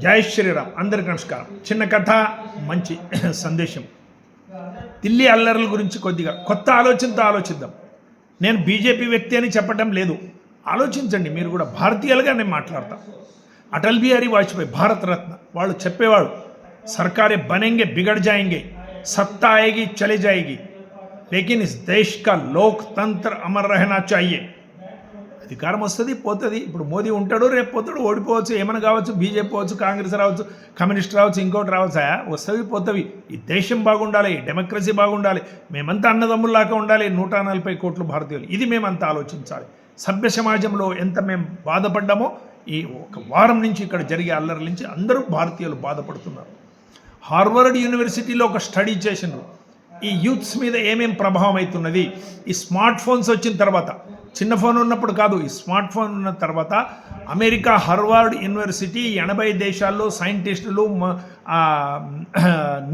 జై శ్రీరామ్. అందరికి నమస్కారం. చిన్న కథ, మంచి సందేశం. ఢిల్లీ అల్లర్ల గురించి కొద్దిగా కొత్త ఆలోచనతో ఆలోచిద్దాం. నేను బీజేపీ వ్యక్తి అని చెప్పడం లేదు, ఆలోచించండి. మీరు కూడా భారతీయులుగా నేను మాట్లాడతాను. అటల్ బిహారీ వాజ్పేయి భారతరత్న, వాళ్ళు చెప్పేవాడు సర్కారే బనేంగే బిగడ్ జాయింగే, సత్తా ఆయేగి చలి జాయేగి, లేకిన్ ఇస్ దేశ్ కా లోక్తంత్ర అమర్ రహనా చాహియే. అధికారం వస్తుంది, పోతుంది. ఇప్పుడు మోదీ ఉంటాడు, రేపు పోతాడు, ఓడిపోవచ్చు, ఏమైనా కావచ్చు, బీజేపీ పోవచ్చు, కాంగ్రెస్ రావచ్చు, కమ్యూనిస్ట్ రావచ్చు, ఇంకోటి రావచ్చు. వస్తుంది, పోతుంది. ఈ దేశం బాగుండాలి, డెమోక్రసీ బాగుండాలి, మేమంతా అన్నదమ్ముల్లాగా ఉండాలి, 140 కోట్ల భారతీయులు. ఇది మేమంతా ఆలోచించాలి. సభ్య సమాజంలో ఎంత మేము బాధపడ్డామో ఈ ఒక వారం నుంచి ఇక్కడ జరిగే అల్లర్ల నుంచి అందరూ భారతీయులు బాధపడుతున్నారు. హార్వర్డ్ యూనివర్సిటీలో ఒక స్టడీ చేసినారు, ఈ యూత్స్ మీద ఏమేం ప్రభావం అవుతున్నది. ఈ స్మార్ట్ ఫోన్స్ వచ్చిన తర్వాత, చిన్న ఫోన్ ఉన్నప్పుడు కాదు, ఈ స్మార్ట్ ఫోన్ ఉన్న తర్వాత అమెరికా హార్వర్డ్ యూనివర్సిటీ 80 దేశాల్లో సైంటిస్టులు,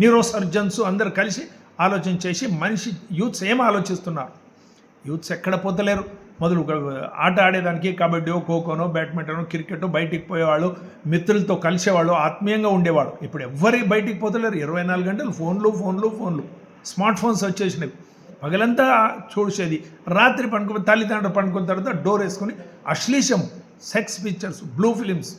న్యూరో సర్జన్స్ అందరు కలిసి ఆలోచన చేసి మనిషి యూత్స్ ఏం ఆలోచిస్తున్నారు. యూత్స్ ఎక్కడ పోతలేరు. మొదలు ఆట ఆడేదానికి కబడ్డీయో, ఖోఖోనో, బ్యాడ్మింటనో, క్రికెటో, బయటికి పోయేవాళ్ళు, మిత్రులతో కలిసేవాళ్ళు, ఆత్మీయంగా ఉండేవాళ్ళు. ఇప్పుడు ఎవ్వరి బయటికి పోతలేరు. 24 గంటలు ఫోన్లు. స్మార్ట్ ఫోన్స్ వచ్చేసినవి. పగలంతా చూసేది, రాత్రి తల్లిదండ్రులు పడుకున్న తర్వాత డోర్ వేసుకొని అశ్లీషం, సెక్స్ పిక్చర్స్, బ్లూ ఫిలిమ్స్,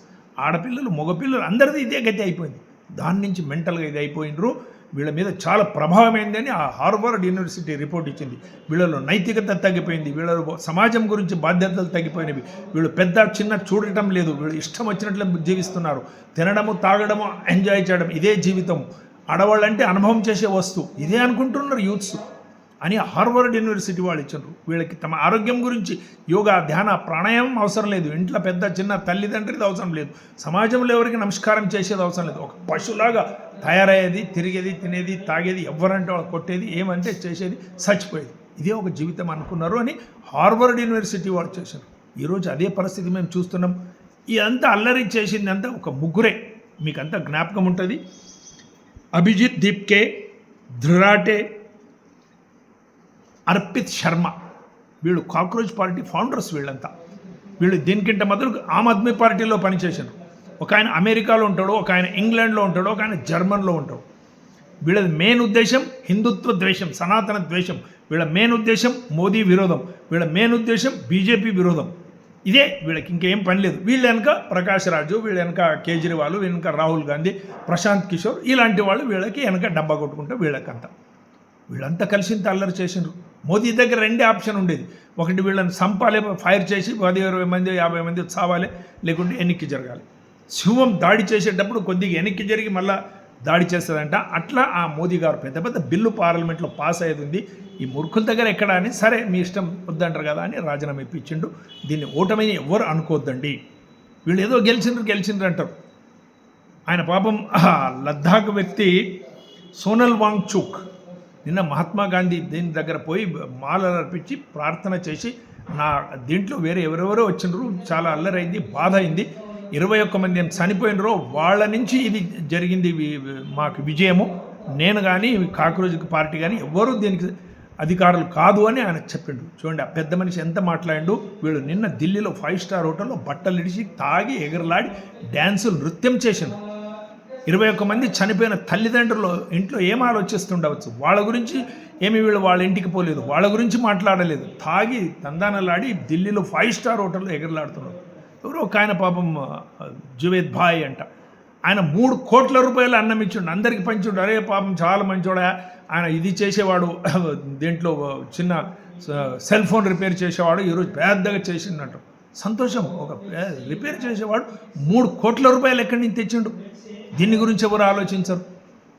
ఆడపిల్లలు, మగపిల్లలు అందరిది ఇదే గతి అయిపోయింది. దాని నుంచి మెంటల్గా ఇది అయిపోయినరు. వీళ్ళ మీద చాలా ప్రభావమైందని ఆ హార్వర్డ్ యూనివర్సిటీ రిపోర్ట్ ఇచ్చింది. వీళ్ళలో నైతికత తగ్గిపోయింది, వీళ్ళలో సమాజం గురించి బాధ్యతలు తగ్గిపోయినవి. వీళ్ళు పెద్ద చిన్న చూడటం లేదు, వీళ్ళు ఇష్టం వచ్చినట్లు జీవిస్తున్నారు. తినడము, తాగడము, ఎంజాయ్ చేయడం, ఇదే జీవితం. ఆడవాళ్ళంటే అనుభవం చేసే వస్తువు, ఇదే అనుకుంటున్నారు యూత్స్ అని హార్వర్డ్ యూనివర్సిటీ వాళ్ళు ఇచ్చారు. వీళ్ళకి తమ ఆరోగ్యం గురించి యోగా, ధ్యాన, ప్రాణాయామం అవసరం లేదు. ఇంట్లో పెద్ద చిన్న తల్లిదండ్రిది అవసరం లేదు. సమాజంలో ఎవరికి నమస్కారం చేసేది అవసరం లేదు. ఒక పశులాగా తయారయ్యేది, తిరిగేది, తినేది, తాగేది, ఎవరంటే వాళ్ళు కొట్టేది, ఏమంటే చేసేది, చచ్చిపోయేది. ఇదే ఒక జీవితం అనుకున్నారు అని హార్వర్డ్ యూనివర్సిటీ వాళ్ళు చేశారు. ఈరోజు అదే పరిస్థితి మేము చూస్తున్నాం. ఇదంతా అల్లరి చేసింది అంతా ఒక ముగ్గురే. మీకు అంతా జ్ఞాపకం ఉంటుంది. అభిజిత్ దీప్కే, ధృరాటే, అర్పిత్ శర్మ, వీళ్ళు కాక్రోచ్ పార్టీ ఫౌండర్స్. వీళ్ళు దీనికంటే మొదలు ఆమ్ ఆద్మీ పార్టీలో పనిచేశారు. ఒక ఆయన అమెరికాలో ఉంటాడు, ఒక ఆయన ఇంగ్లాండ్లో ఉంటాడు, ఒక ఆయన జర్మన్లో ఉంటాడు. వీళ్ళది మెయిన్ ఉద్దేశం హిందుత్వ ద్వేషం, సనాతన ద్వేషం. వీళ్ళ మెయిన్ ఉద్దేశం మోదీ విరోధం, వీళ్ళ మెయిన్ ఉద్దేశం బీజేపీ విరోధం. ఇదే వీళ్ళకి ఇంకేం పని లేదు. వీళ్ళ వెనక ప్రకాష్ రాజు, వీళ్ళ వెనక కేజ్రీవాల్, వీళ్ళ వెనక రాహుల్ గాంధీ, ప్రశాంత్ కిషోర్, ఇలాంటి వాళ్ళు వీళ్ళకి వెనక డబ్బా కొట్టుకుంటే వీళ్ళకంతా వీళ్ళంతా కలిసి అల్లరి చేసినారు. మోదీ దగ్గర 2 ఆప్షన్ ఉండేది. ఒకటి వీళ్ళని సంపాలి, ఫైర్ చేసి 10, 20 మంది, 50 మంది చావాలి, లేకుంటే ఎన్నికకి జరగాలి. సింహం దాడి చేసేటప్పుడు కొద్దిగా వెనక్కి జరిగి మళ్ళీ దాడి చేస్తుందంట. అట్లా ఆ మోదీ గారు పెద్ద బిల్లు పార్లమెంట్లో పాస్ అయ్యేది ఉంది. ఈ మూర్ఖుల దగ్గర ఎక్కడ అని, సరే మీ ఇష్టం వద్దంటారు కదా అని రాజీనామా ఇప్పించిండు. దీన్ని ఓటమిని ఎవ్వరు అనుకోవద్దండి. వీళ్ళు ఏదో గెలిచిండ్రు అంటారు. ఆయన పాపం లద్దాఖ్ వ్యక్తి సోనల్ వాంగ్చుక్ నిన్న మహాత్మా గాంధీ దీని దగ్గర పోయి మాలలు అర్పించి ప్రార్థన చేసి, నా దీంట్లో వేరే ఎవరెవరో వచ్చిండ్రు, చాలా అల్లరైంది, బాధ అయింది, 21 మంది చనిపోయినరో, వాళ్ళ నుంచి ఇది జరిగింది, మాకు విజయము. నేను కానీ కాక్రోజ్ పార్టీ కానీ ఎవ్వరూ దీనికి అధికారులు కాదు అని ఆయన చెప్పిండు. చూడండి ఆ పెద్ద మనిషి ఎంత మాట్లాడిండు. వీళ్ళు నిన్న ఢిల్లీలో 5 స్టార్ హోటల్లో బట్టలు ఇడిచి తాగి ఎగరలాడి డ్యాన్సులు, నృత్యం చేసిండ్రు. 21 మంది చనిపోయిన తల్లిదండ్రులు ఇంట్లో ఏం ఆలోచిస్తుండవచ్చు. వాళ్ళ గురించి ఏమి వీళ్ళు వాళ్ళ ఇంటికి పోలేదు, వాళ్ళ గురించి మాట్లాడలేదు. తాగి తందానలాడి ఢిల్లీలో 5 స్టార్ హోటల్లో ఎగరలాడుతున్నారు. ఎవరో ఒక ఆయన పాపం జువేద్ భాయ్ అంట, ఆయన 3 కోట్ల రూపాయలు అన్నం ఇచ్చిండు, అందరికి పంచుండు. అరే పాపం చాలా మంచోడా, ఆయన ఇది చేసేవాడు, దీంట్లో చిన్న సెల్ ఫోన్ రిపేర్ చేసేవాడు, ఈరోజు పెద్దగా చేసిండట. సంతోషం. ఒక రిపేర్ చేసేవాడు 3 కోట్ల రూపాయలు ఎక్కడి నుంచి తెచ్చిండు. దీని గురించి ఎవరు ఆలోచించరు.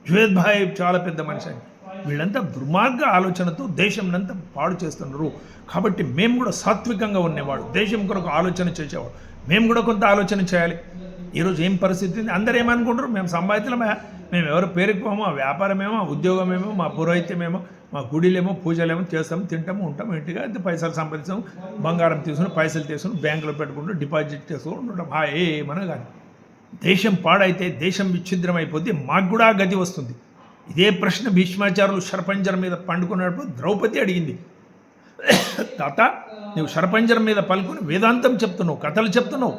జువేద్ భాయ్ చాలా పెద్ద మనిషి అని. వీళ్ళంతా దుర్మార్గ ఆలోచనతో దేశంనంతా పాడు చేస్తున్నారు. కాబట్టి మేము కూడా సాత్వికంగా ఉండేవాడు, దేశం కొరకు ఆలోచన చేసేవాడు, మేము కూడా కొంత ఆలోచన చేయాలి. ఈరోజు ఏం పరిస్థితి, అందరూ ఏమనుకుంటారు, మేము సంపాదితులమే, మేము ఎవరు పేరుకోమో, వ్యాపారమేమో, ఉద్యోగమేమో, మా పురోహిత్యమేమో, మా గుడిలేమో, పూజలేమో చేస్తాము, తింటాము, ఉంటాము, ఇంటిగా పైసలు సంపాదిస్తాము, బంగారం తీసుకుని, పైసలు తీసుకుని బ్యాంకులో పెట్టుకుంటూ డిపాజిట్ చేసుకుని ఉండడం. ఏమన్నా కానీ దేశం పాడైతే, దేశం విచ్ఛిద్రం అయిపోతే మాకు కూడా గతి వస్తుంది. ఇదే ప్రశ్న భీష్మాచార్యులు షర్పంజర్ మీద పండుకున్నప్పుడు ద్రౌపది అడిగింది. తాత, నువ్వు షర్పంజర్ మీద పలుకుని వేదాంతం చెప్తున్నావు, కథలు చెప్తున్నావు,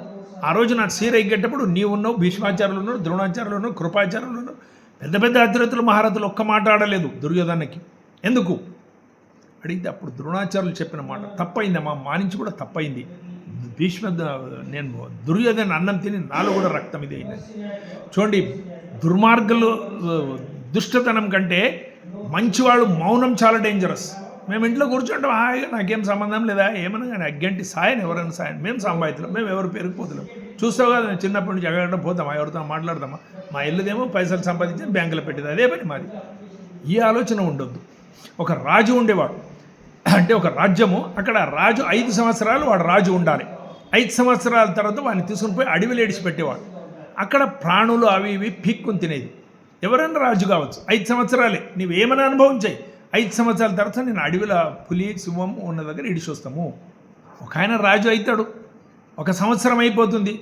ఆ రోజు నాకు సీర ఎగ్గేటప్పుడు నీవు ఉన్నావు, భీష్మాచార్యులు ఉన్నారు, ద్రోణాచార్యులు ఉన్నారు, కృపాచార్యులు ఉన్నారు, పెద్ద పెద్ద అతిరథులు మహారథులు ఒక్క మాట ఆడలేదు దుర్యోధనకి. ఎందుకు అడిగితే అప్పుడు ద్రోణాచార్యులు చెప్పిన మాట తప్పైందమ్మా, మా నుంచి కూడా తప్పైంది. నేను దుర్యోధన అన్నం తిని నాలో కూడా రక్తం ఇది అయింది. చూడండి, దుర్మార్గులు దుష్టతనం కంటే మంచివాళ్ళు మౌనం చాలా డేంజరస్. మేము ఇంట్లో కూర్చుంటాం హాయిగా, నాకేం సంబంధం లేదా, ఏమన్నా కానీ అగ్గంటి సాయం ఎవరైనా సాయం, మేము సంపాదితున్నాం, మేము ఎవరు పెరిగిపోతున్నాం. చూస్తావు కదా, నేను చిన్నప్పటి నుంచి ఎక్కడ పోతామా, ఎవరితో మాట్లాడతామా, మా ఇల్లుదేమో పైసలు సంపాదించి బ్యాంకులో పెట్టేది, అదే పని మాది. ఈ ఆలోచన ఉండొద్దు. ఒక రాజు ఉండేవాడు, అంటే ఒక రాజ్యము, అక్కడ రాజు 5 సంవత్సరాలు వాడు రాజు ఉండాలి. 5 సంవత్సరాల తర్వాత వాడిని తీసుకుని పోయి అడవిలో పెట్టేవాడు. అక్కడ ప్రాణులు అవి ఇవి పీక్కుని తినేది. ఎవరైనా రాజు కావచ్చు, 5 సంవత్సరాలే, నువ్వేమైనా అనుభవం చేయి. 5 సంవత్సరాల తర్వాత నేను అడవిలో పులి సింహం ఉన్న దగ్గర వస్తాము. ఒక ఆయన రాజు అవుతాడు, 1 సంవత్సరం అయిపోతుంది,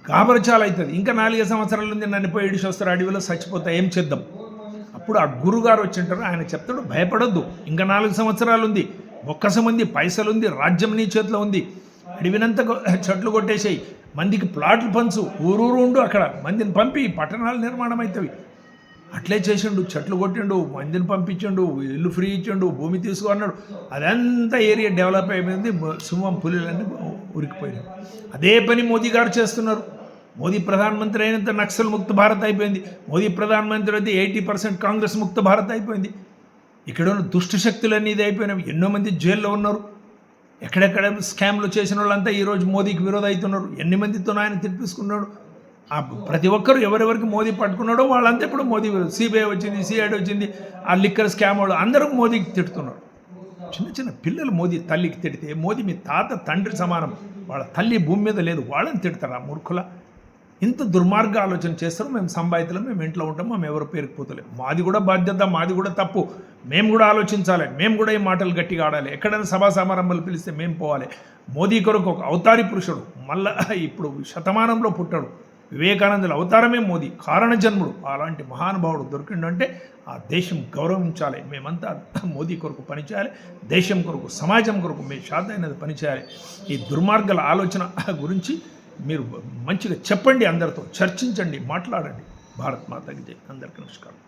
గాబరచాలు అవుతుంది, ఇంకా 4 సంవత్సరాల నుంచి నన్ను పోయి వస్తారు, అడవిలో చచ్చిపోతా, ఏం చేద్దాం. అప్పుడు ఆ గురుగారు వచ్చింటారు, ఆయన చెప్తాడు, భయపడొద్దు, ఇంకా 4 సంవత్సరాలు ఉంది, బొక్కసం ఉంది, పైసలు ఉంది, రాజ్యం నీ చేతిలో ఉంది, అడవినంత చెట్లు కొట్టేసాయి, మందికి ప్లాట్లు పంచు, ఊరూరు ఉండు, అక్కడ మందిని పంపి పట్టణాలు నిర్మాణం అవుతాయి. అట్లే చేసిండు, చెట్లు కొట్టిండు, మందిని పంపించిండు, ఇల్లు ఫ్రీ ఇచ్చిండు, భూమి తీసుకో అన్నాడు. అదంతా ఏరియా డెవలప్ అయిపోయింది, సింహం పులులన్నీ ఉరికిపోయినాయి. అదే పని మోదీ గారు చేస్తున్నారు. మోదీ ప్రధానమంత్రి అయినంత నక్సల్ ముక్త భారత్ అయిపోయింది. మోదీ ప్రధానమంత్రి అయితే 80% కాంగ్రెస్ ముక్త భారత్ అయిపోయింది. ఇక్కడ ఉన్న దుష్ట శక్తులన్నీ ఇది అయిపోయినాయి. ఎన్నో మంది జైల్లో ఉన్నారు. ఎక్కడెక్కడ స్కామ్లు చేసిన వాళ్ళంతా ఈరోజు మోదీకి విరోధం అవుతున్నారు. ఎన్ని మందితో ఆయన తిప్పించుకున్నాడు. ప్రతి ఒక్కరు ఎవరెవరికి మోదీ పట్టుకున్నాడో వాళ్ళంతా ఇప్పుడు మోదీ, సిబిఐ వచ్చింది, సిఐడి వచ్చింది, ఆ లిక్కర్ స్కామ్ వాళ్ళు అందరూ మోదీకి తిడుతున్నారు. చిన్న చిన్న పిల్లలు మోదీ తల్లికి తిడితే, మోదీ మీ తాత తండ్రి సమానం, వాళ్ళ తల్లి భూమి మీద లేదు, వాళ్ళని తిడతారు. ఆ మూర్ఖుల ఇంత దుర్మార్గ ఆలోచన చేస్తారు. మేము సంబాయితలం, మేము ఇంట్లో ఉంటాం, మేము ఎవరు పేరుకుపోతలేము. మాది కూడా బాధ్యత, మాది కూడా తప్పు. మేము కూడా ఆలోచించాలి, మేము కూడా ఈ మాటలు గట్టిగా ఆడాలి. ఎక్కడైనా సభా సమారంభాలు పిలిస్తే మేము పోవాలి. మోదీ కొరకు ఒక అవతారి పురుషుడు, మళ్ళా ఇప్పుడు శతమానంలో పుట్టాడు. వివేకానందుల అవతారమే మోదీ, కారణ జన్ముడు. అలాంటి మహానుభావుడు దొరికిండంటే ఆ దేశం గౌరవించాలి. మేమంతా మోదీ కొరకు పనిచేయాలి, దేశం కొరకు, సమాజం కొరకు మేము శాతమైనది పనిచేయాలి. ఈ దుర్మార్గాల ఆలోచన గురించి మీరు మంచిగా చెప్పండి, అందరితో చర్చించండి, మాట్లాడండి. భారత్ మాతాకి జై. అందరికీ నమస్కారం.